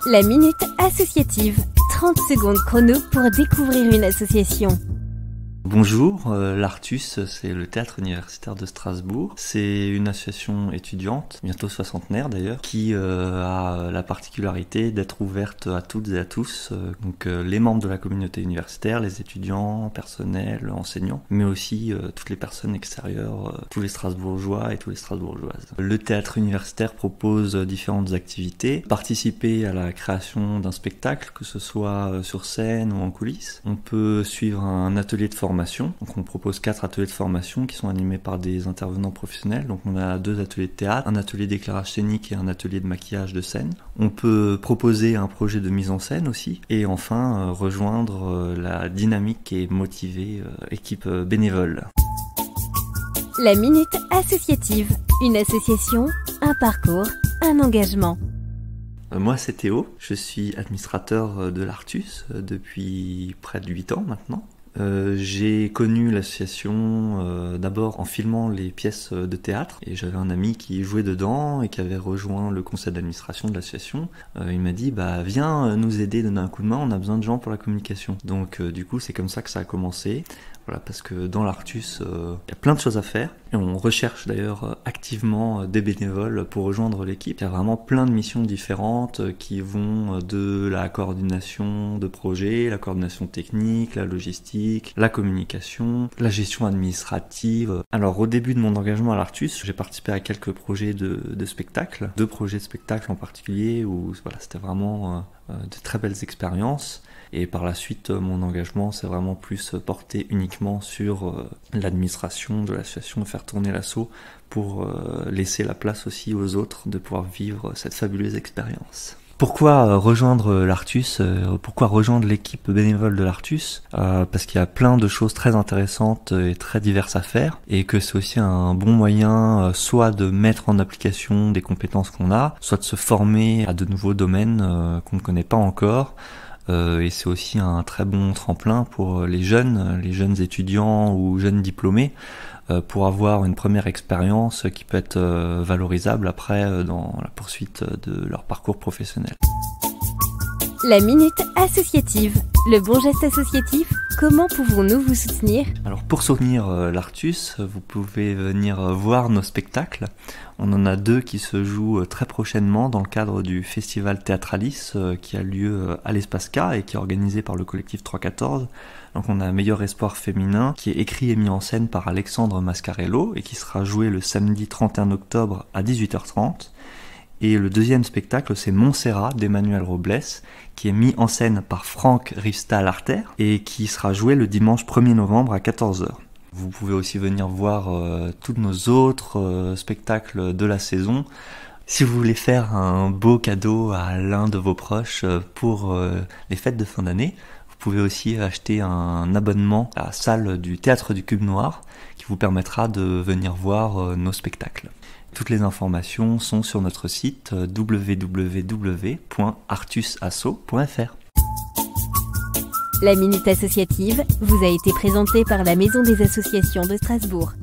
La Minute Associative. 30 secondes chrono pour découvrir une association. Bonjour, l'Artus, c'est le théâtre universitaire de Strasbourg. C'est une association étudiante, bientôt soixantenaire d'ailleurs, qui a la particularité d'être ouverte à toutes et à tous. Donc les membres de la communauté universitaire, les étudiants, personnel, enseignants, mais aussi toutes les personnes extérieures, tous les Strasbourgeois et toutes les Strasbourgeoises. Le théâtre universitaire propose différentes activités. Participer à la création d'un spectacle, que ce soit sur scène ou en coulisses. On peut suivre un atelier de formation. Donc on propose 4 ateliers de formation qui sont animés par des intervenants professionnels. Donc on a 2 ateliers de théâtre, un atelier d'éclairage scénique et un atelier de maquillage de scène. On peut proposer un projet de mise en scène aussi. Et enfin rejoindre la dynamique et motivée équipe bénévole. La Minute Associative. Une association, un parcours, un engagement. Moi c'est Théo, je suis administrateur de l'Artus depuis près de 8 ans maintenant. J'ai connu l'association d'abord en filmant les pièces de théâtre et j'avais un ami qui jouait dedans et qui avait rejoint le conseil d'administration de l'association. Il m'a dit viens nous aider, donner un coup de main, on a besoin de gens pour la communication. Donc du coup c'est comme ça que ça a commencé. Voilà, parce que dans l'Artus, il y a plein de choses à faire. Et on recherche d'ailleurs activement des bénévoles pour rejoindre l'équipe. Il y a vraiment plein de missions différentes qui vont de la coordination de projets, la coordination technique, la logistique, la communication, la gestion administrative. Alors au début de mon engagement à l'Artus, j'ai participé à quelques projets de spectacles. 2 projets de spectacles en particulier où voilà, c'était vraiment de très belles expériences. Et par la suite, mon engagement s'est vraiment plus porté uniquement sur l'administration de l'association, faire tourner l'asso pour laisser la place aussi aux autres de pouvoir vivre cette fabuleuse expérience. Pourquoi rejoindre l'Artus ? Pourquoi rejoindre l'équipe bénévole de l'Artus ? Parce qu'il y a plein de choses très intéressantes et très diverses à faire et que c'est aussi un bon moyen soit de mettre en application des compétences qu'on a, soit de se former à de nouveaux domaines qu'on ne connaît pas encore. Et c'est aussi un très bon tremplin pour les jeunes étudiants ou jeunes diplômés pour avoir une première expérience qui peut être valorisable après dans la poursuite de leur parcours professionnel. La Minute Associative. Le bon geste associatif, comment pouvons-nous vous soutenir ? Alors pour soutenir l'Artus, vous pouvez venir voir nos spectacles. On en a 2 qui se jouent très prochainement dans le cadre du festival Théâtralis qui a lieu à l'Espace K et qui est organisé par le collectif 314. Donc on a Meilleur Espoir Féminin qui est écrit et mis en scène par Alexandre Mascarello et qui sera joué le samedi 31 octobre à 18h30. Et le deuxième spectacle, c'est Montserrat d'Emmanuel Robles, qui est mis en scène par Franck Riefstahl-Arter et qui sera joué le dimanche 1er novembre à 14h. Vous pouvez aussi venir voir tous nos autres spectacles de la saison. Si vous voulez faire un beau cadeau à l'un de vos proches pour les fêtes de fin d'année, vous pouvez aussi acheter un abonnement à la salle du Théâtre du Cube Noir qui vous permettra de venir voir nos spectacles. Toutes les informations sont sur notre site www.artusasso.fr. La Minute Associative vous a été présentée par la Maison des associations de Strasbourg.